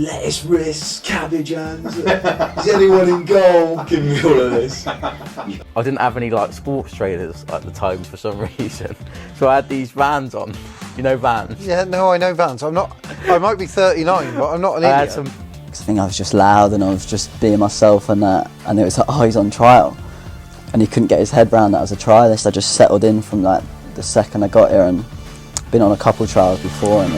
lettuce wrists, cabbage hands, is anyone in goal? Give me all of this. I didn't have any like sports trainers at the time for some reason, so I had these Vans on. You know Vans? Yeah, no, I know Vans. I might be 39, but I'm not an idiot. I think I was just loud and I was just being myself and that, and it was like, oh, he's on trial. And he couldn't get his head round that as a trialist. I just settled in from like the second I got here and been on a couple of trials before. And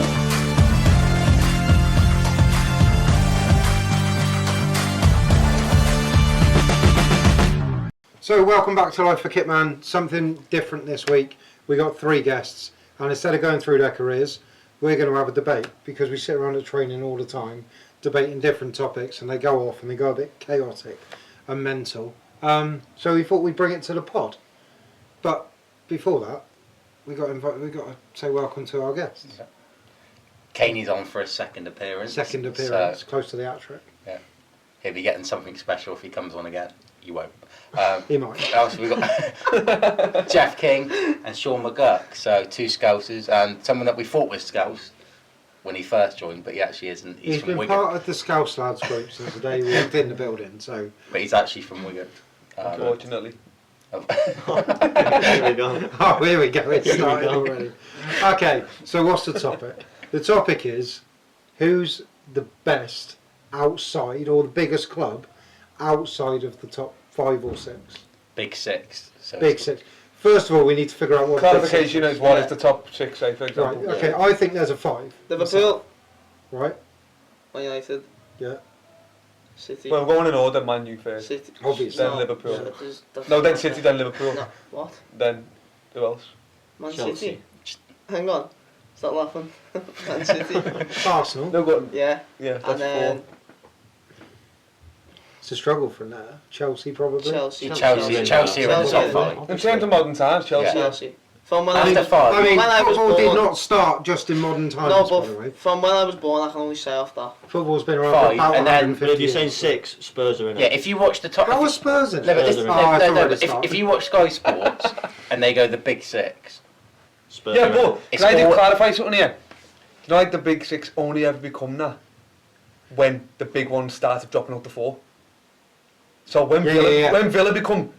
So welcome back to Life for Kitman. Something different this week. We got 3 guests, and instead of going through their careers, we're going to have a debate, because we sit around at training all the time debating different topics, and they go off and they go a bit chaotic and mental. So we thought we'd bring it to the pod. But before that, we got to say welcome to our guests. Yeah. Kane's on for a second appearance. Close to the hat-trick. Yeah, he'll be getting something special if he comes on again. You won't. He might. Also, we got Jake Cain and Sean McGurk. So 2 Scousers and someone that we thought was Scouse when he first joined, but he actually isn't. He's from been Wigan. part of the Scouse lads group since the day we walked in the building. So, But he's actually from Wigan. Unfortunately. Here we go. Oh, here we go. It's started already. Okay, so what's the topic? The topic is, who's the best outside, or the biggest club outside of the top 5 or 6? Big 6. So Big 6. First of all, we need to figure out what Clarification is what is the top 6, say, for Right, example. okay, I think there's a 5. Liverpool. Right? Man United. Yeah. City. Well, we're going in order, Man U first. City. Obviously. Then Liverpool. Yeah, No, then City, then Liverpool. No, what? Then, who else? Man Chelsea. City. Hang on. Stop laughing. Man City. Arsenal. No, go. Yeah. Yeah, that's And then 4. It's a struggle from there. Chelsea, probably. Chelsea. Chelsea are in the top 5. In terms of modern times, Chelsea. Chelsea. From when After 5. I mean, when I was football did born- not start just in modern times, No, by the way. but from when I was born, I can only say off that. Football's been around 5, for about and then- 150 But if you're years. saying 6, Spurs are in it. Yeah, if you watch the top... How was Spurs in it? No, but Spurs are in it. Oh, it's already if started. you watch Sky Sports and they go the Big 6... Spurs Yeah, are in it. but It's can I all- clarify something here? You know, like the Big 6 only ever become that when the big ones started dropping out the 4. So when Villa become,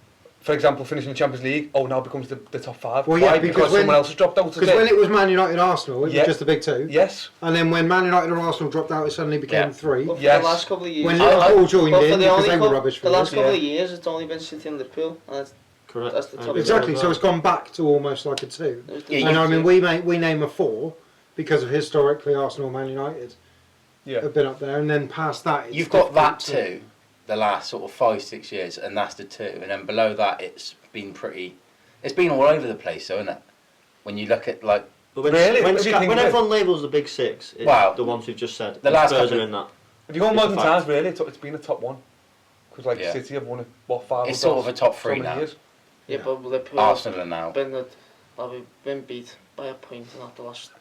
for example, finishing the Champions League, now becomes the top 5. Well, yeah, Why? because Because when- someone else has dropped out. Because when it was Man United Arsenal, it Yeah. was just the big 2. Yes. And then when Man United or Arsenal dropped out, it suddenly became Yeah. 3. But for Yes. the last couple of years, When Liverpool joined but in, for the because only they were cou- rubbish for the last us. couple Yeah. of years, it's only been City and Liverpool, and that's Correct. that's the top. Exactly, so it's gone back to almost like a 2. It was Yeah, the And I top mean, two. we name a 4 because of historically Arsenal and Man United Yeah. have been up there, and then past that, it's You've got that difficult to- 2, the last sort of 5-6 years, and that's the 2. And then below that, it's been all over the place, though, isn't it? When you look at, like... But when, Really? when, What do you think when of it? everyone labels the big 6, it's Wow. the ones we've just said. The and last Spurs couple are of- in that. If you go on It's a modern fact. times, really, it's been a top 1. Because like Yeah. City have won it, what, 5 It's or sort of a top 3 so many now. years. Yeah, but Liverpool Arsenal are now. we've been beat by a point in that the last.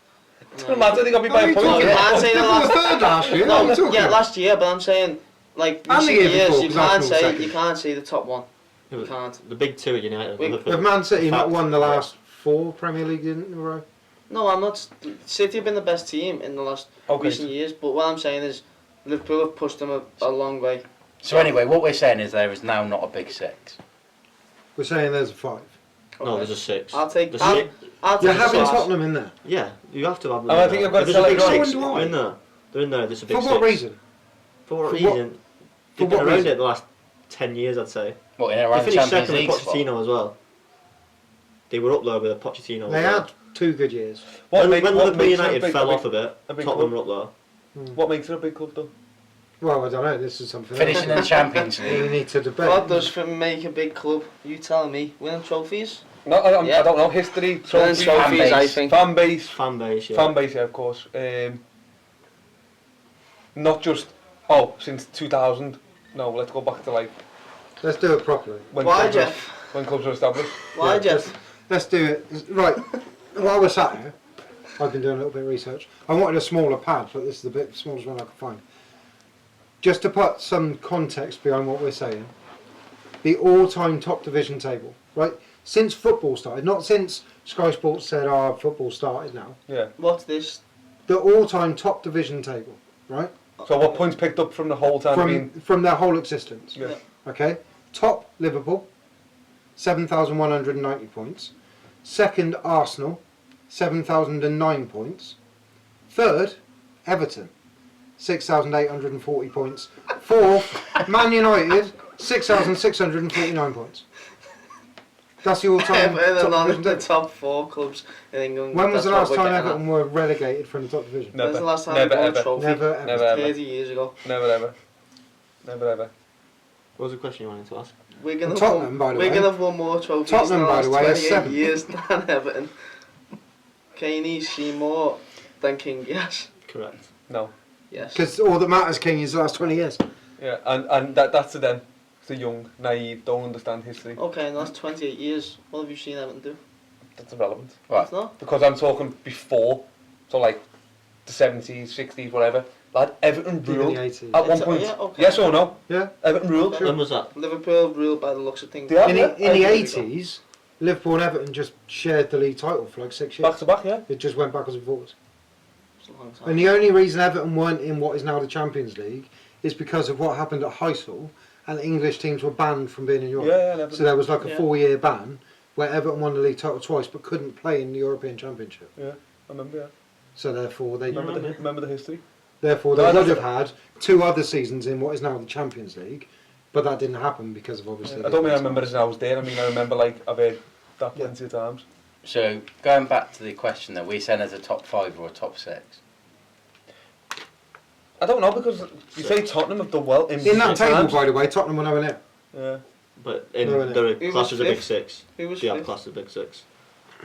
It doesn't matter, they got beat by a you point. talking You can't say the Liverpool were last. third last year. What are you No, talking yeah, about? last year, but I'm saying like And the recent year years, before, you because can't Arsenal were say second. you can't say the top one. You can't. The big 2 at United. Wait, Liverpool. Have Man City not Fact. won the last 4 Premier League in a row? No, I'm not. City have been the best team in the last recent years, but what I'm saying is Liverpool have pushed them a long way. So anyway, what we're saying is there is now not a Big 6. We're saying there's a 5. No, there's a 6. I'll take. The I'll, six- I'll take You're the having six. Tottenham in there. Yeah, you have to have them. Oh, in I think there. you've got If to there's a big celebrate. 6. So why? They're in there. They're in there. There's a big For 6. what reason? For what For reason? what- They've for been what around reason? it the last 10 years, I'd say. What, in They around the finished Champions second with League spot? Pochettino as well. They were up there with Pochettino. They as well. had 2 good years. What When make- what Liverpool makes it a United big- fell a off a bit, a big Tottenham club? were up What makes it a big club, though? Well, I don't know. This is something Finishing in the else Champions we League. need to debate. What does make a big club? You telling me? Winning trophies? No, I Yeah. don't know. History, Winning trophies, trophies, I base. think. fan base. there. Fan base, yeah. Fan base, yeah, of course. Not just, since 2000. No, let's go back to like Let's do it properly. when Why, clubs were- Jeff? when clubs were established. Why, Yeah, Jeff? Let's do it. Right. While we're sat here, I've been doing a little bit of research. I wanted a smaller pad, but this is the bit smallest one I could find. Just to put some context behind what we're saying, the all-time top division table, right? Since football started, not since Sky Sports said, football started now. Yeah. What's this? The all-time top division table, right? So what points picked up from the whole time from their whole existence. Yeah. Okay. Top Liverpool, 7,190 points. Second Arsenal, 7,009 points. Third Everton, 6,840 points. Fourth Man United, 6,649 points. That's the all-time Everton top are division. the top 4 clubs in England. When was That's the what last we're time getting Everton were relegated from the top division? When's the last time Never, we won a ever. trophy? Never, ever. Never, ever. 30 years ago. Never ever. Never ever. What was the question you wanted to ask? Wigan Tottenham, by the way. Wigan have won more trophies Tottenham, in the by last the way, is 28 7th. years than Everton. Cain's seen more than King, yes. Correct. No. Yes. Because all that matters, King, is the last 20 years. Yeah, and that's to them. It's the young, naive, don't understand history. Okay, in the last 28 years, what have you seen Everton do? That's irrelevant. Right. It's not? Because I'm talking before, so like the 70s, 60s, whatever. Lad, Everton In the ruled 80s. at one point. Yeah, okay. Yes or no? Yeah. Everton ruled. When was that? Liverpool ruled by the looks of things. Yeah. In the I agree. 80s, Liverpool and Everton just shared the league title for like 6 years. Back to back, yeah. It just went backwards and forwards. It's a long time. And the only reason Everton weren't in what is now the Champions League is because of what happened at Heysel, and English teams were banned from being in Europe. Yeah, never. So there was like a Yeah. 4-year ban where Everton won the league title twice but couldn't play in the European Championship. Yeah, I remember, yeah. So therefore they Remember the history? therefore No, they I would don't- have had 2 other seasons in what is now the Champions League, but that didn't happen because of obviously. I don't mean I remember as I was there. I mean I remember like I've heard that Yeah. plenty of times. So going back to the question that we saying as a top 5 or a top 6. I don't know because you say Tottenham have done well in In that recent table, times. by the way, Tottenham were nowhere near. Yeah. But in No, no. the Who class was as a big fifth? 6. Who was Yeah, fifth? class as a big 6.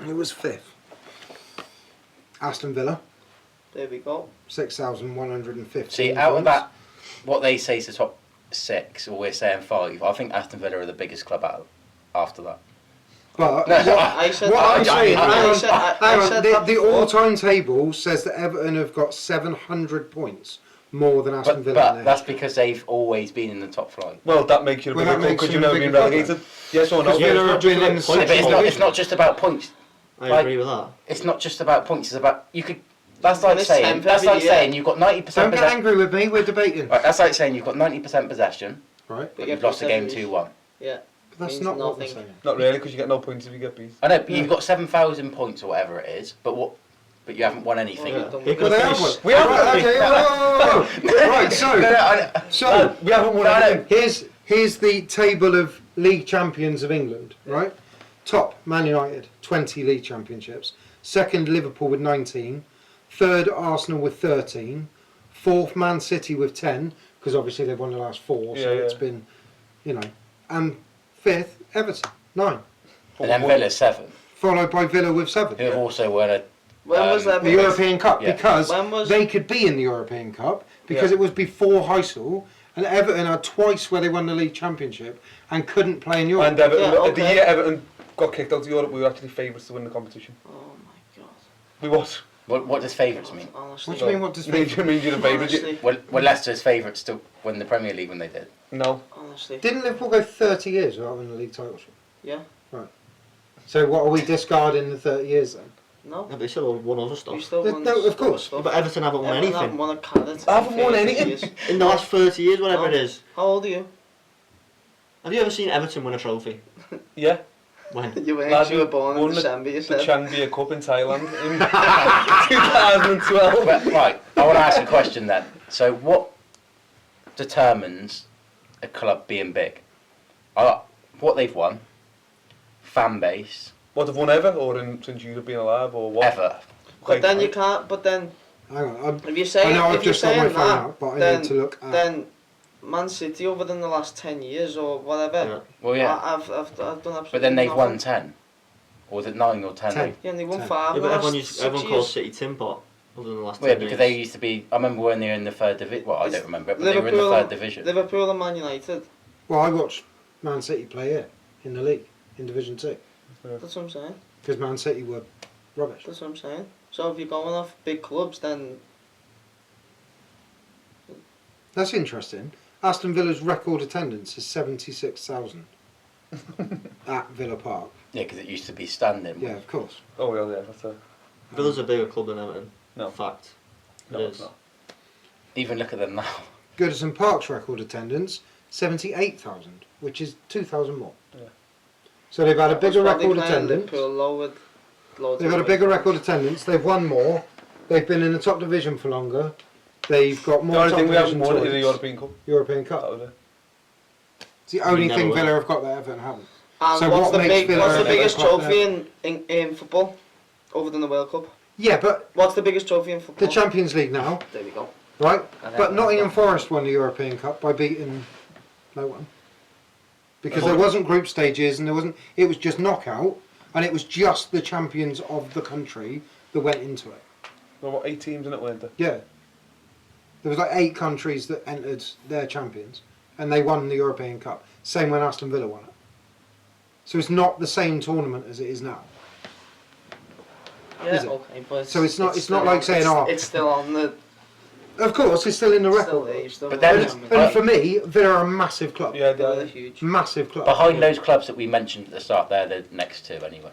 It was 5th. Aston Villa, There we go. 6,115. See, out of points. that, what they say is the top 6, or we're saying 5, I think Aston Villa are the biggest club out after that. But No, what, I said what that. I'm saying, I said that the before. all-time table says that Everton have got 700 points more than Aston Villa. in But their that's history. because they've always been in the top flight. Well, that makes you a Well, bigger that club makes because you you've a never bigger been club relegated. Yes or no? Because Villa have been in the Yeah, but second it's not just about points. I Like- agree with that. It's not just about points. It's about you could. That's like Miss saying. 10th That's every like year. saying you've got 90% Don't get possession. angry with me. We're debating. Right, that's like saying you've got 90% possession, Right. but you've lost the game 2-1. Yeah. But that's Means not what we're nothing. saying. Not really because you get no points if you get beat. I know, but you've got 7,000 points or whatever it is, but you haven't won anything. Well, Yeah. yeah. He Well, they have finished- one. We have Right, one. okay, whoa. Right, so We haven't won No, no. anything. here's the table of league champions of England. Right. Top Man United, 20 league championships. Second Liverpool with 19. Third Arsenal with 13. Fourth Man City with 10 because obviously they've won the last 4, so Yeah, it's yeah. been, and fifth Everton 9, And then Villa 7, followed by Villa with 7. who have also won a. When was that? The European Cup Yeah. because When was- they could be in the European Cup because Yeah. it was before Heysel and Everton had twice where they won the league championship and couldn't play in Europe. And Everton, Yeah, the okay. year Everton got kicked out of Europe, we were actually favourites to win the competition. Oh my god. We was. What does favourites mean? Honestly. What do you mean? What does Means you're the favourite. Honestly. Were Leicester's favourites to win the Premier League when they did? No. Honestly. Didn't Liverpool go 30 years without winning the league title? Yeah. So what are we discarding the 30 years then? No. Yeah, but they still won other We stuff. still won. No, of still course. stuff. But Everton haven't won Everton haven't anything. won a carrot. I haven't won anything. Years. In the last 30 years, whatever No. it is. How old are you? Have you ever seen Everton win a trophy? Yeah. When? You were Lad, you were born in won December. You The said. Changbia Cup in Thailand in 2012. But, right, I want to ask a question then. So, what determines a club being big? What they've won, fan base, What, have won ever? Or since you've been alive? Or what? ever. But then you can't. But then Hang on. if you're saying I know I've if you're just got my saying phone that, out, but I then need to look at. then Man City over than the last 10 years or whatever. Yeah. Well, yeah. I've done absolutely. But then they've nothing. won 10. Or was it 9 or 10? 10. Yeah, and they won 10. 5. Yeah, in the but last everyone, 6 everyone years. calls City Tin Pot other than the last Well, yeah, 10 because years. they used to be. I remember when they were in the third division. Well, I It's don't remember it, but they were in the third division. Liverpool and Man United. Well, I watched Man City play here in the league in Division 2 That's what I'm saying. because Man City were rubbish. That's what I'm saying. So if you're going off big clubs, then That's interesting. Aston Villa's record attendance is 76,000 at Villa Park. Yeah, because it used to be standing. Yeah, of course. Oh, well, yeah, that's a... Villa's a bigger club than Everton. No. Fact. No, It it's is. not. Even look at them now. Goodison Park's record attendance, 78,000, which is 2,000 more. Yeah. So they've had a bigger Probably record playing attendance. Liverpool lowered loads They've of had a bigger fans. record attendance. They've won more. They've been in the top division for longer. They've got The more only top thing we haven't division won is the tournaments. European Cup. European That Cup. was it. It's the only never thing will. Villa have got that Everton haven't. And So what's what the makes Villa what's the a better biggest club trophy in football, other than the World Cup? Yeah, but What's the biggest trophy in the football? Champions League now, There we go. right? And But Everton's Nottingham got- Forest won the European Cup by beating no one. Because No there one. wasn't group stages and there wasn't. It was just knockout, and it was just the champions of the country that went into it. There were 8 teams in it, weren't there? Yeah. There was like 8 countries that entered their champions, and they won the European Cup. Same when Aston Villa won it. So it's not the same tournament as it is now. Yeah, Is it? okay, but So it's not still like on- saying, it's, oh- it's still on the. Of course, it's still in the Still record. there, you've still But got then the it's- Champions And for me, Villa are a massive club. Yeah, League. They're yeah. huge. Massive club. Behind those clubs that we mentioned at the start, they're the next 2 anyway.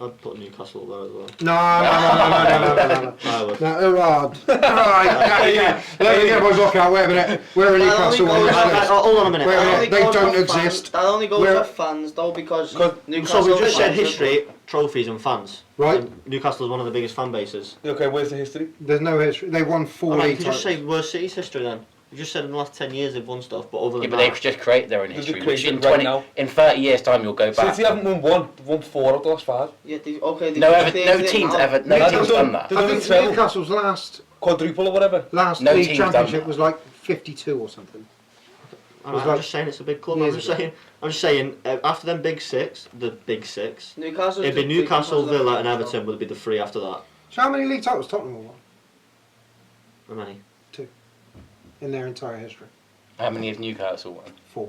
I'd put Newcastle there as well. No. I would. No, Right, yeah. Let me get my book out. Wait a minute. Where are Newcastle on this list? Hold on a minute. Wait, That only they goes don't for fans- exist. That only goes Where- for fans though, because Because- Newcastle. So we just said fans- history, trophies and fans. Right. And Newcastle is one of the biggest fan bases. Okay, where's the history? There's no history. They won 4 Alright, you league can just titles. say worst City's history then. You just said in the last 10 years they've won stuff, but other Yeah, than but that... they've just created their own They've history, created which in it right 20, now. in 30 years' time you'll go back. City haven't won one. They've won 4 out of the last 5. Yeah, okay. No, they no did it team's now. ever, no They've team's done- done that. they've I done think the treble. Newcastle's Quadruple or whatever. last No league team's done championship that. was like 52 or something. Alright, like I'm just saying it's a big club. years I'm just saying after them big 6, the big 6, Newcastle. it'd be Newcastle, Villa and Everton would be the 3 after that. So how many league titles Tottenham have won How many? in their entire history? How many have Newcastle won? 4.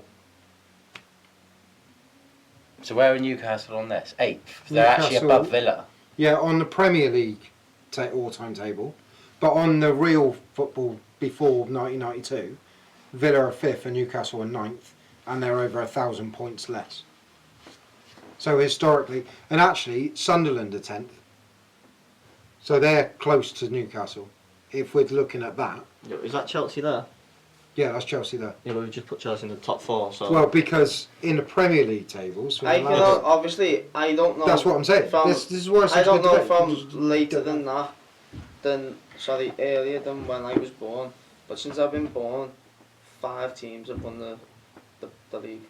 So where are Newcastle on this? 8th. They're actually Newcastle- above Villa. Yeah, on the Premier League all-time table, but on the real football before 1992, Villa are 5th and Newcastle are 9th, and they're over 1,000 points less. So historically, and actually Sunderland are 10th, so they're close to Newcastle. If we're looking at that, Is that Chelsea there? yeah, that's Chelsea there. Yeah, but we just put Chelsea in the top 4, so... Well, because in the Premier League tables, I cannot, obviously, I don't know. that's what I'm saying. From, This is why I don't know debate. from later than that, earlier than when I was born. But since I've been born, 5 teams have won the league.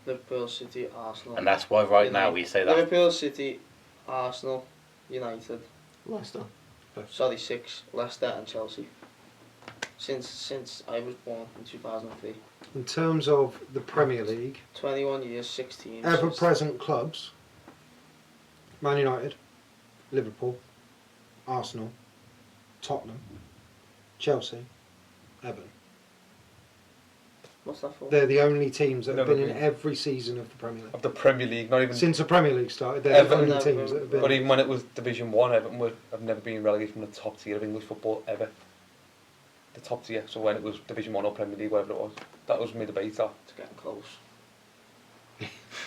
Liverpool, City, Arsenal. And that's why right now we say that. Liverpool, City, Arsenal, United. Leicester. 6, Leicester and Chelsea. Since I was born in 2003. In terms of the Premier League, 21 years, 6 teams. ever-present clubs: Man United, Liverpool, Arsenal, Tottenham, Chelsea, Everton. What's that for? They're the only teams that have Never been in been. every season of the Premier League. Of the Premier League, not even... Since the Premier League started, they're Everton the only never- teams that have been. But even when it was Division 1, Everton have never been relegated from the top tier of English football ever. The top tier, so when it was Division 1 or Premier League, whatever it was. That was my debate, that. It's getting close.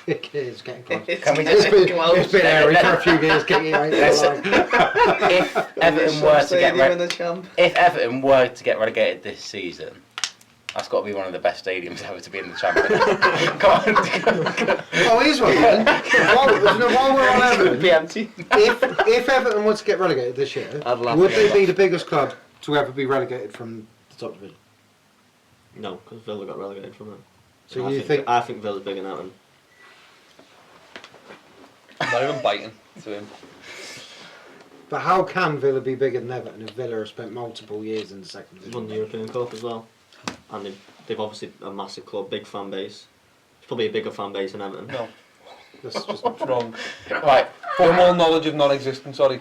It is getting close. Can we It's just... been, close. it's been airy for a few years, getting it Let's- right. if Everton were to get Stadium in the champ. if Everton were to get relegated this season, that's got to be one of the best stadiums ever to be in the Championship. Come on. Oh, here's one then. While we're on Everton, Be empty. if Everton were to get relegated this year, I'd laugh would at they that. be the biggest club to ever be relegated from the top division? No, because Villa got relegated from it. So I you think? I think Villa's bigger than Everton. Not even biting to him. But how can Villa be bigger than Everton if Villa have spent multiple years in the second They've won division? the European Cup as well. And they've obviously a massive club, big fan base. It's probably a bigger fan base than Everton. No, That's just it's wrong. Right. Football knowledge of non-existent, sorry.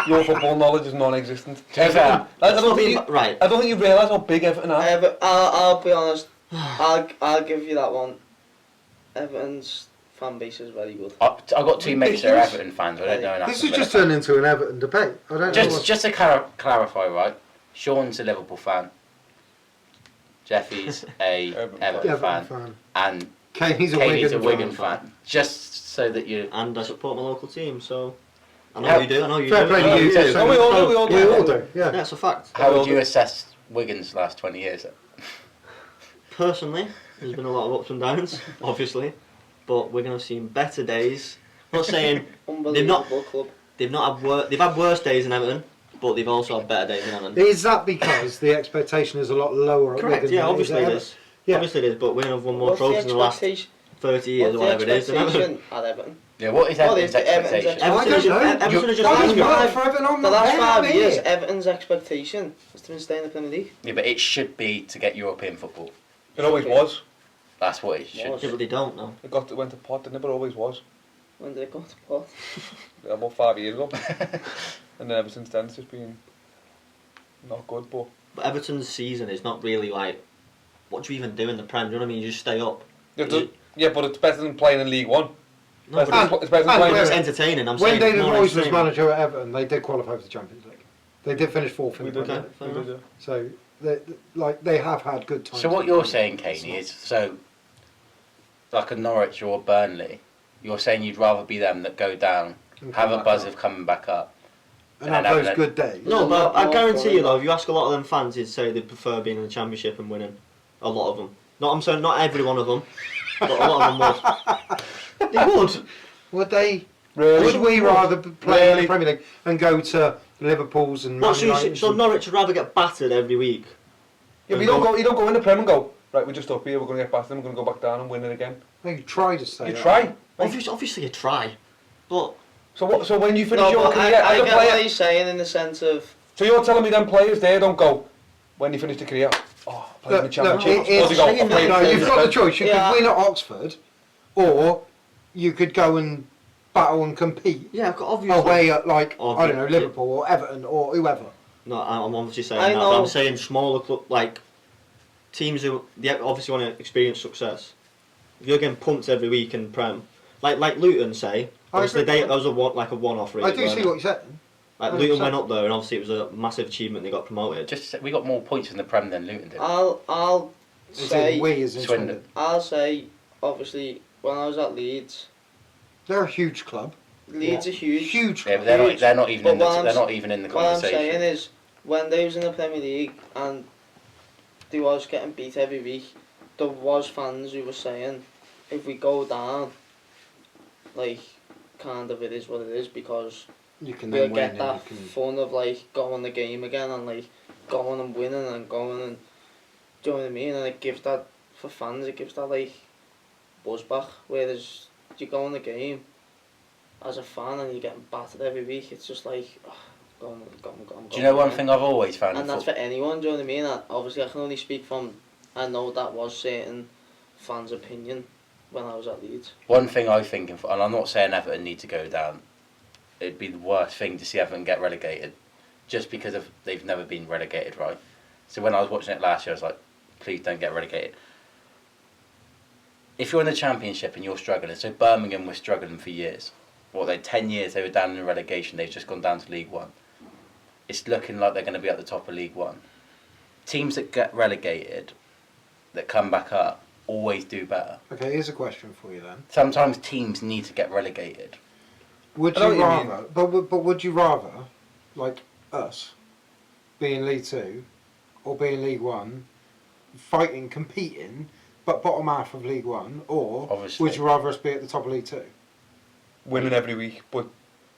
Your football knowledge is non-existent. To be fair, I It's don't not think being you, right. I don't think you realise how big Everton are. I'll be honest. I'll give you that one. Everton's fan base is very good. I've got 2 mates that are Everton fans. I don't know enough. this has just turned into an Everton debate. I don't know. Just to clarify, right? Sean's a Liverpool fan. Jeffy's a Everton fan, and Kane's a Katie's a Wigan Wigan fan. Just so that you. And I support my local team, so I know you do. I know you Fair do. play I know to you. do. No, we all do. We all do. Yeah. Yeah, it's a fact. How would you assess Wigan's last 20 years? Personally, there's been a lot of ups and downs, obviously, but we're going to see better days. I'm not saying Unbelievable club. they've had worse days than Everton, but they've also had better days than Everton. Is that because the expectation is a lot lower at Correct. Wigan Yeah, than it obviously at it Everton? is. Yeah. Obviously it is, but we're going to have won more What's the trophies in the last expectation? 30 years or What's whatever the it is than Everton. expectation at Everton? Yeah, what is What Everton's is the Everton's expectation? I don't know. Everton are just I was angry. working for Everton, I'm The not last there, 5 I'm years, here. Everton's expectation is to stay in the Premier League. Yeah, but it should be to get European football. It always was. That's what it should. Was. Yeah, but they don't now. It went to pot, didn't it? But it always was. When did it go to pot? About 5 years ago. And then ever since then, it's just been not good. But But Everton's season is not really like, what do you even do in the Prem? Do you know what I mean? You just stay up. yeah, but it's better than playing in League One. No, It's but better than and playing. it's where- entertaining. I'm When saying David more Moyes was entertaining. manager at Everton, they did qualify for the Champions League. They did finish fourth in We the did, Premier Okay, League. fair enough. So, they have had good times. So what you're saying, Caney, is so like a Norwich or a Burnley, you're saying you'd rather be them that go down, And have come a back buzz up. of coming back up. and and have having those a- good days. No, There's a but lot I more guarantee fun you in though, that. if you ask a lot of them fans, they'd say they prefer being in the Championship and winning. A lot of them. I'm saying not every one of them, but a lot of them would. They would. Would they? Really? Would we rather play in Really? the Premier League and go to Liverpool's and Man What, United? so Norwich would rather get battered every week? Yeah, but you don't go in the Prem and go, right, we're just up here, we're going to get past them, we're going to go back down and win it again. No, you try to stay You up. try. Obviously you try, but So when you finish No, your but career I as a get what player, he's saying in the sense of so you're telling me them players there don't go, when you finish the career, oh, play in the Championship. it is- Or they go, saying "Oh, play that- No, in you've got the choice. You Yeah. could win at Oxford, or you could go and battle and compete yeah, obviously. away at I don't know, Obviously. Liverpool or Everton or whoever. No, I'm obviously saying I that, but know. I'm saying smaller club, like teams who they obviously want to experience success. If you're getting pumped every week in Prem, like Luton say, I obviously agree. that was a one-off. Really, I do see what you're saying. Like Luton 100%. went up there, and obviously it was a massive achievement. They got promoted. Just we got more points in the Prem than Luton did. I'll say We as in Swindon. Swindon. I'll say obviously when I was at Leeds, They're a huge club. Leeds are huge. Huge Yeah, club. but they're not even But in the, what I'm they're s- not even in the What I'm saying conversation. is when they was in the Premier League and they was getting beat every week, there was fans who were saying if we go down, like kind of it is what it is because You can we'll then win get that and you can. fun of like going the game again and like going and winning and going and do you know what I mean? And it gives that for fans, it gives that like buzz back. Whereas you go in the game as a fan and you're getting battered every week, it's just like go on. Do you know one thing I've always found? And that's for anyone, do you know what I mean? And obviously I can only speak from, I know that was certain fans' opinion when I was at Leeds. One thing I think, and I'm not saying Everton need to go down, it'd be the worst thing to see Everton get relegated, just because of they've never been relegated, right? So when I was watching it last year, I was like, please don't get relegated. If you're in the Championship and you're struggling, so Birmingham were struggling for years. 10 years they were down in the relegation, they've just gone down to League One. It's looking like they're going to be at the top of League One. Teams that get relegated, that come back up, always do better. Okay, here's a question for you then. Sometimes teams need to get relegated. Would I know you what you rather? But would you rather, like us, be in League Two, or be in League One, fighting, competing, but bottom half of League One, or Obviously. would you rather us be at the top of League Two? winning every week, but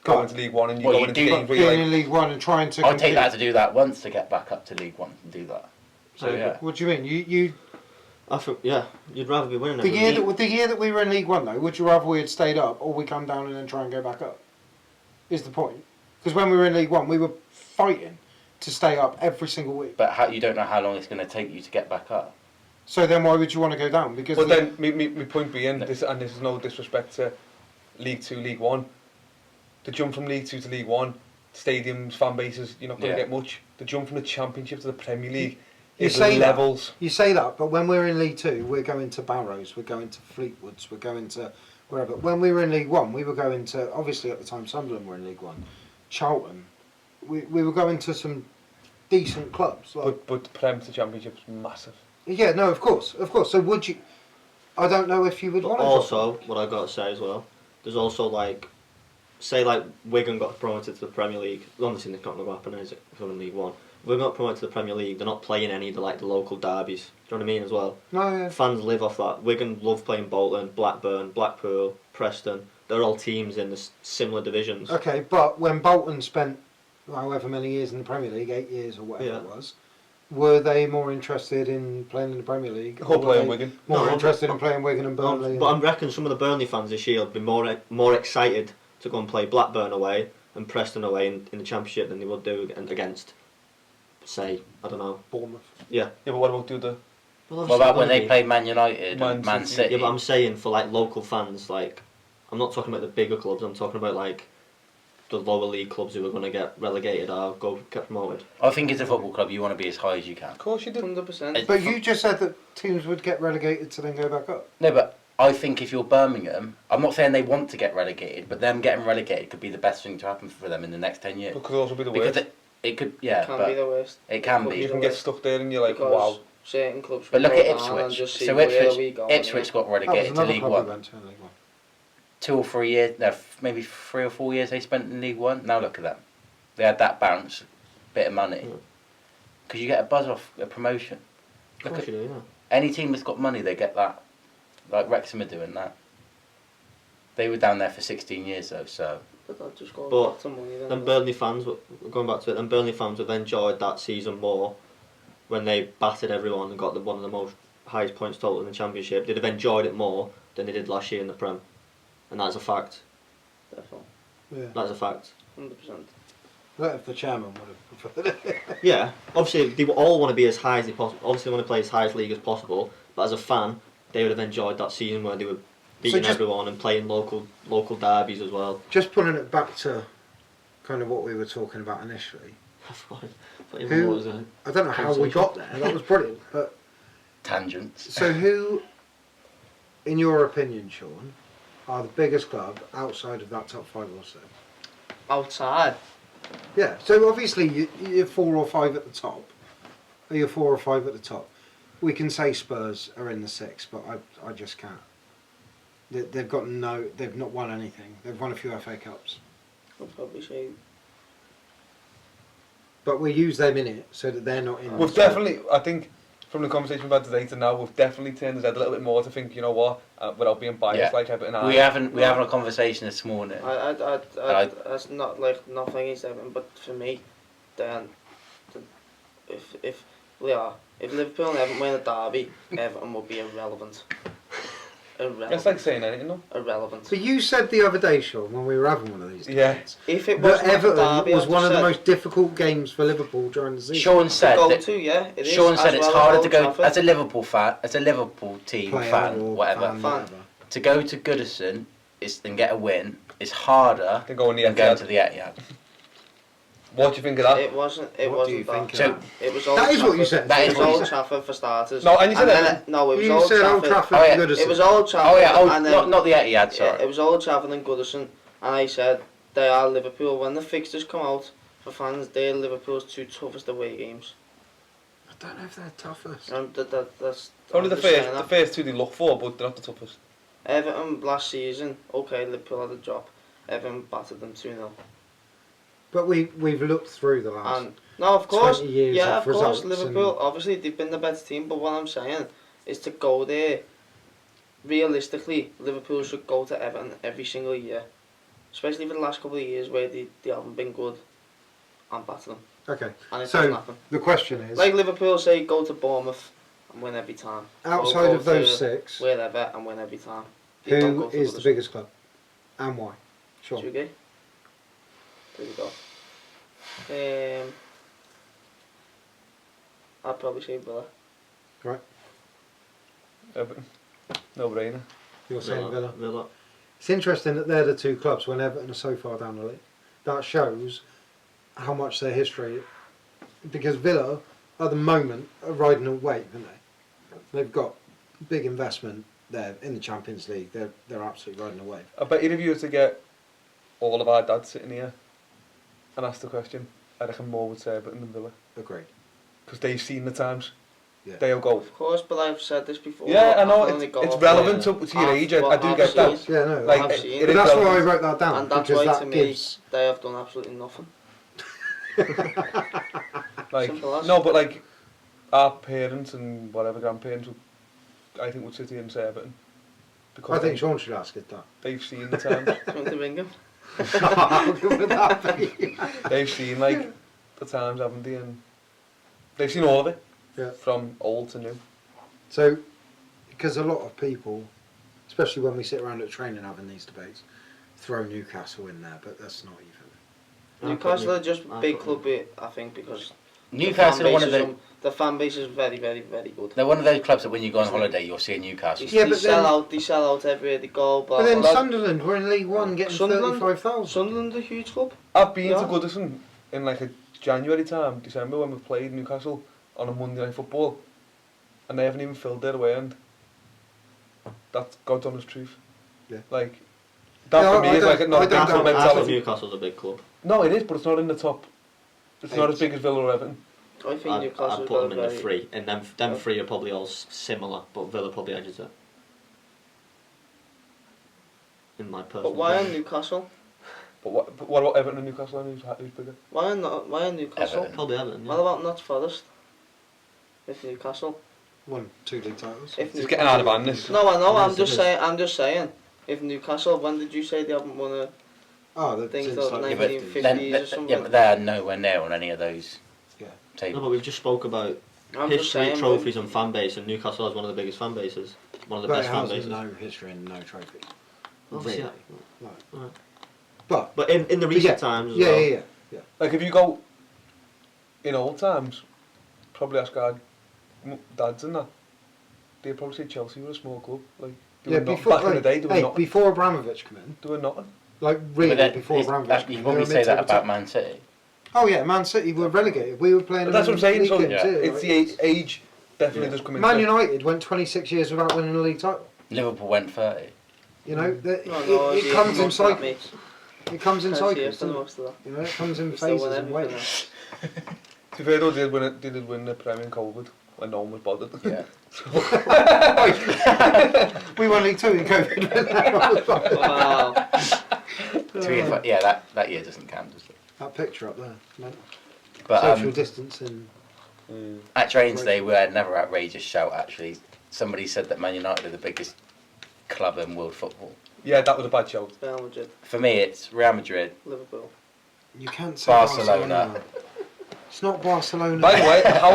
Go going on. to League One and you Well, going you into do- games where Being you're like, in League One and trying to. I'll compete. take that to do that once to get back up to League One and do that. So yeah. What do you mean? You I think you'd rather be winning. the every year week. that we were in League One though, would you rather we had stayed up or we come down and then try and go back up? Is the point? Because when we were in League One, we were fighting to stay up every single week. But you don't know how long it's going to take you to get back up. So then why would you want to go down? Because but then my point being, this is no disrespect to League 2, League 1. The jump from League 2 to League 1, stadiums, fan bases, you're not going to Yeah. get much. The jump from the Championship to the Premier League You is say that. levels. You say that, but when we're in League Two, we're going to Barrows, we're going to Fleetwoods, we're going to wherever. When we were in League One, we were going to, obviously at the time Sunderland were in League One, Charlton. We were going to some decent clubs. Like, But the Prem to Championship is massive. yeah, no, of course. So would you? I don't know if you would But want to. also, what I've got to say as well, there's also like say like Wigan got promoted to the Premier League. Obviously, it's not going to happen, is it? If we're in League One. If Wigan got promoted to the Premier League, they're not playing any of the local derbies. Do you know what I mean as well? No, yeah. Fans live off that. Wigan love playing Bolton, Blackburn, Blackpool, Preston. They're all teams in the similar divisions. Okay, but when Bolton spent however many years in the Premier League, 8 years or whatever it was, were they more interested in playing in the Premier League? Or playing Wigan? More interested in playing Wigan and Burnley? But I reckon some of the Burnley fans this year will be more excited to go and play Blackburn away and Preston away in the Championship than they would do against, say, I don't know, Bournemouth. Yeah. Yeah, but what about the other? What about when they play Man United and Man City? Yeah, but I'm saying for like local fans, like I'm not talking about the bigger clubs. I'm talking about like the lower league clubs who are going to get relegated or get promoted. I think as a football club, you want to be as high as you can. Of course you do. 100%. But you just said that teams would get relegated to then go back up. No, but I think if you're Birmingham, I'm not saying they want to get relegated, but them getting relegated could be the best thing to happen for them in the next 10 years. But it could also be the Because worst. it could, yeah. It can but be the worst. It can be. You can get stuck there and you're like, Because wow. certain clubs But will look at go down and Ipswich. just see So where we go. Ipswich got That was relegated to another League club we One. went to in League One. 2 or 3 years, no, maybe 3 or 4 years they spent in League One. Now look at them. They had that bounce, bit of money. Because you get a buzz off a promotion. Of course you do, yeah. Any team that's got money, they get that. Like Wrexham are doing that. They were down there for 16 years though, so. But that just goes But back to money then. then Burnley fans, going back to it, then Burnley fans would have enjoyed that season more when they battered everyone and got one of the most highest points total in the Championship. They'd have enjoyed it more than they did last year in the Prem, and that's a fact. Definitely. Yeah. That's a fact. 100%. What if the chairman would have preferred it? Yeah, obviously they all want to be as high as they possible. Obviously, they want to play as high as league as possible. But as a fan, they would have enjoyed that season where they were beating everyone and playing local derbies as well. Just pulling it back to kind of what we were talking about initially. I don't know how we got there. That was brilliant. But tangents. So who, in your opinion, Sean, are the biggest club outside of that top 5 or so? Outside? Yeah, so obviously you're 4 or 5 at the top. Are you 4 or 5 at the top? We can say Spurs are in the 6, but I just can't. They've not won anything. They've won a few FA Cups. I'll probably say. But we use them in it so that they're not in. We've definitely, I think, from the conversation we've had today to now, we've definitely turned his head a little bit more to think, you know what, without being biased like Everton. We having a conversation this morning. That's not like nothing against Everton, but for me, then if Liverpool and Everton win a derby, Everton will be irrelevant. It's like saying anything, no? Irrelevant. But you said the other day, Sean, when we were having one of these debates, if it was Everton derby, was one of the most difficult games for Liverpool during the season. Sean said Sean said it's harder to go as a Liverpool fan, as a Liverpool team fan, whatever. To go to Goodison and get a win is harder than going to the Etihad. What do you think of that? It wasn't that. It was Old That is what you said. It was Old Trafford for starters. No, and you said that. No, it was you Old said Trafford. Old Trafford. It was Old Trafford. Oh yeah, and then, not the Etihad. Sorry. It was Old Trafford and Goodison, and I said they are Liverpool. When the fixtures come out for fans, they're Liverpool's 2 toughest away games. I don't know if they're toughest. That's only the first 2 they look for, but they're not the toughest. Everton last season, okay, Liverpool had a drop. Everton battered them 2-0. But we've looked through the last of course, 20 years yeah, of course, results Liverpool, obviously they've been the better team, but what I'm saying is to go there, realistically, Liverpool should go to Everton every single year, especially for the last couple of years where they haven't been good, and batter them. Okay, and it so doesn't happen. The question is... Like Liverpool say, go to Bournemouth and win every time. Outside of those 6... Wherever and win every time. Who is the biggest club? And why? Sure. Should we go? There we go. I'd probably say Villa. Right. Everton. No brainer. You're saying Villa. It's interesting that they're the 2 clubs when Everton are so far down the league. That shows how much their history... Because Villa, at the moment, are riding a wave, aren't they? They've got big investment there in the Champions League. They're absolutely riding a wave. I bet if you were to get all of our dads sitting here and ask the question, I reckon more would say Everton than Villa. Agreed. Because they've seen the times. they'll go. Of course, but I've said this before. Yeah, I know, can only go it's off relevant what to your age, I what do I've get that. seen. Yeah, no, Like, I've it, seen. but that's why I relevant. wrote that down, And that's because why that to me, gives... they have done absolutely nothing. Like, Simple as. no, but like, our parents and whatever grandparents would, I think, would sit here and say Everton. Because I think Sean should ask it that. they've seen the times. Do you want to ring him? How good would that be? They've seen, like, the times, haven't they? And they've seen all of it. Yeah. From old to new. So, because a lot of people, especially when we sit around at training having these debates, throw Newcastle in there, but that's not even. Newcastle are just big club, I think, because Newcastle are one of the fan base is very, very, very good. they're one of those clubs that when you go on holiday, you'll see a Newcastle. Yeah, They but sell then- out. They sell out everywhere they go. But then blah. Sunderland were in League One getting Sunderland- 35,000. Sunderland are a huge club. I've been Yeah. to Goodison in like a January time, December, when we played Newcastle on a Monday Night Football, and they haven't even filled their away end. That's God's honest truth. Yeah. Like, that Yeah, for me I is don't- like a not I a don't big club doubt- I think mentality. Newcastle's a big club. No, it is, but it's not in the top. It's not as big as Villa or Everton. I think I'd Newcastle put them in the very. three, and them three are probably all similar, but Villa probably edges it. In my personal But why are opinion. Newcastle? But what about Everton and Newcastle? And who's bigger? Why are Newcastle? Everton. Probably Everton, yeah. What about Notts Forest? If Newcastle. Won 2 league titles. If It's getting out of hand, this. No, I know. Yes, I'm it just is. saying. I'm just saying. If Newcastle, when did you say they haven't won a Oh, the thing since till like Yeah, but 1950s then, or something? yeah, but they're nowhere near on any of those Yeah. No, tables. but we've just spoke about I'm just history, saying, trophies and fan base, and Newcastle has one of the biggest fan bases. One of the But it best fan has bases. no history and no trophy. Obviously, Really. yeah. Like, Right. but But in the recent times as yeah, well. yeah. Like, if you go in old times, probably ask our dads and that, they'd probably say Chelsea were a small club. Like, they Yeah, were not, before, back in the day, they were hey, not. before Abramovich come in, They were not. like But really then before Abramovich come you in, probably they were say that mid-table about top. Man City. Oh yeah, Man City were relegated. We were playing. But that's what I'm saying. So league games here, it's like, the age definitely does come into Man it. United went 26 years without winning a league title. Liverpool went 30. You know, Mm. it comes in cycles. It comes in cycles. doesn't it? Most of that. You know, it comes in We still win phases and everything waves. To be fair though, they did win the Premier in COVID when no one was bothered. Yeah. We won League Two in COVID. Wow. Yeah, that year doesn't count, does it? That picture up there, man. But Social distancing. at training today, we had another outrageous shout. Actually, somebody said that Man United are the biggest club in world football. Yeah, that was a bad shout. Real Madrid, For me, it's Real Madrid. Liverpool. You can't say Barcelona. It's not Barcelona. By the way, how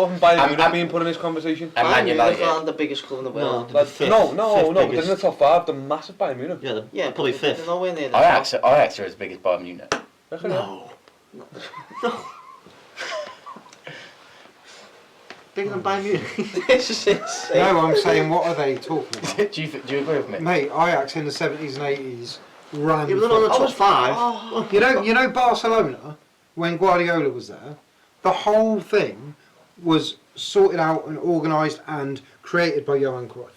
have Bayern I'm- Munich been put in this conversation? And Man Bayern Munich United. aren't the biggest club in the world. No, fifth- No, fifth but they're in the biggest. top 5. They're massive Bayern Munich. Yeah, they're Yeah, probably but they're fifth. nowhere near the Ajax top. are as big as Bayern Munich. Reckon No. Bigger than Bayern Munich. This is insane. No, I'm saying, what are they talking about? do you agree with me? Mate, Ajax in the 70s and 80s ran. Yeah, but they're on the for- top five. Oh, You know Barcelona, when Guardiola was there, the whole thing was sorted out and organised and created by Johan Cruyff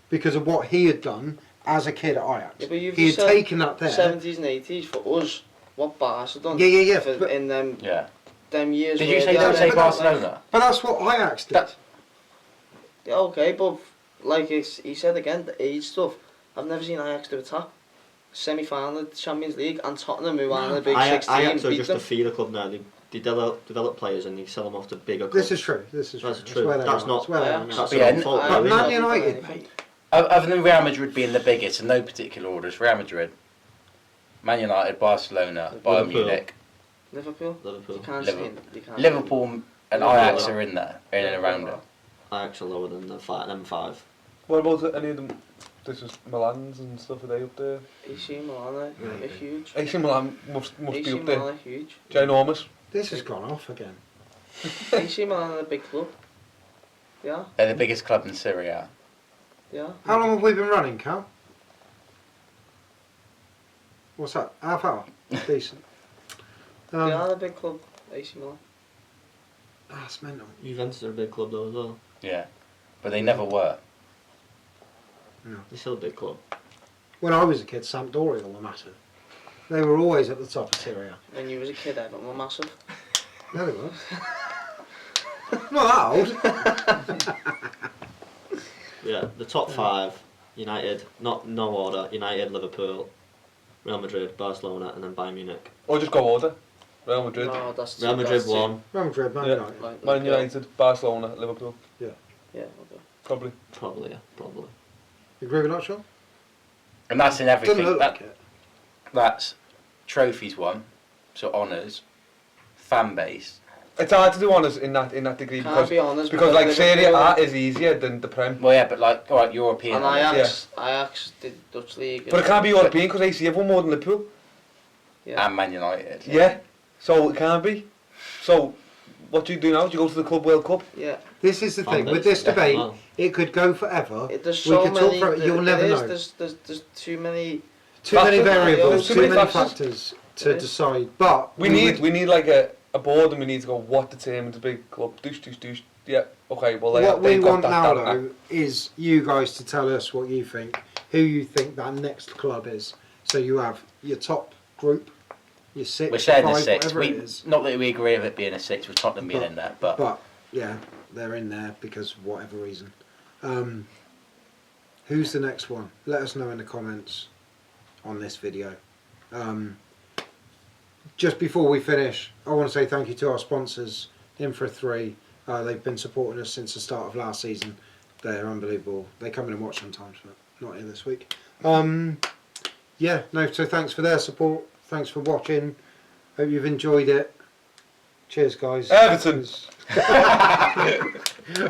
because of what he had done as a kid at Ajax. Yeah, but you've He had said taken that there. 70s and 80s for us. What Barca done? Yeah, For, but- in them Yeah. years. Did you where say they don't had say that, Barcelona? But that's what Ajax did. That- Yeah, okay, but like he said again, the age stuff. I've never seen Ajax do a tap. Semi-final of the Champions League and Tottenham, who are in the big 16, Ajax are beat just them. a feeder club now. They develop players and they sell them off to bigger clubs. This is true. This is true. That's true. where they That's are. not- That's where they are. That's That's Yeah, their own n- fault. I- But though, Man isn't it? United, mate. Other than Real Madrid being the biggest in no particular order, it's Real Madrid, Man United, Barcelona, Bayern Liverpool. Munich, Liverpool. Liverpool. You can't Liverpool. see. You can't Liverpool and Liverpool. Ajax are in there, in and around it. Ajax are lower than them five. What about any of them? This is Milan's and stuff. Are they up there? AC Milan are huge. AC Milan must be AC up there. Milan are huge. Ginormous. This has gone off again. AC Milan are a big club. Yeah, They're the biggest club in Syria. yeah. How long have we been running, Cal? What's that? Half hour? Decent. They are a big club, AC Milan. That's mental. Juventus are a big club though as well. Yeah, but they never were. They're still a big club. When I was a kid, Sampdoria were massive. They were always at the top of Syria. When you was a kid, Everton were massive. No, they were. Not that old. Yeah, the top 5, United, no order, United, Liverpool, Real Madrid, Barcelona, and then Bayern Munich. Or just go order. Real Madrid, No, that's Real Madrid that's 1, Real Madrid, Man Yeah. United. Like, Man United, Barcelona, Liverpool. Yeah, okay. Probably. probably, yeah, probably. You agree with that, Sean? And that's in Doesn't everything. look like it. That's trophies won, so honours, fan base. It's hard to do honours in that degree Can't because be honest. like Serie Liverpool A is easier than the Prem. Well, yeah, but like, alright, European. and honours, Ajax did Dutch league. But it can't be European because AC have won more than Liverpool. Yeah. and Man United. Yeah. So it can't be. So what do you do now? Do you go to the Club World Cup? Yeah. This is the thing. Fanbase, With this yeah, debate, well. it could go forever. There's We so could talk many. for it. You'll never know. There's too many. Too many Factors. variables, There's too too many many factors to There is. decide. But We need like a board and we need to go what determines a big club. Douche. Yeah. Okay. Well, what we they've got want that, now, that, though, is you guys to tell us what you think, who you think that next club is. So you have your top group, your 6, We're saying the 5, 6. whatever it We, is. not that we agree with it being a 6, with Tottenham being in there, but Yeah, they're in there because of whatever reason. Who's the next one? Let us know in the comments on this video. Just before we finish, I want to say thank you to our sponsors, In for 3. They've been supporting us since the start of last season. They're unbelievable. They come in and watch sometimes, but not here this week. So thanks for their support. Thanks for watching. Hope you've enjoyed it. Cheers, guys. Everton.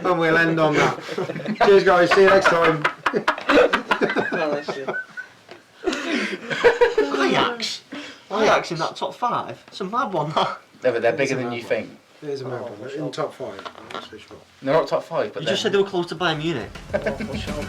And we'll end on that. Cheers, guys. See you next time. Ajax in that top 5? It's a mad one, that. no, but they're It's bigger a than mad you one. think. It is a mad one. In top 5. That's for sure. They're not top 5, but You they're just said they were close to Bayern Munich. Oh, for sure.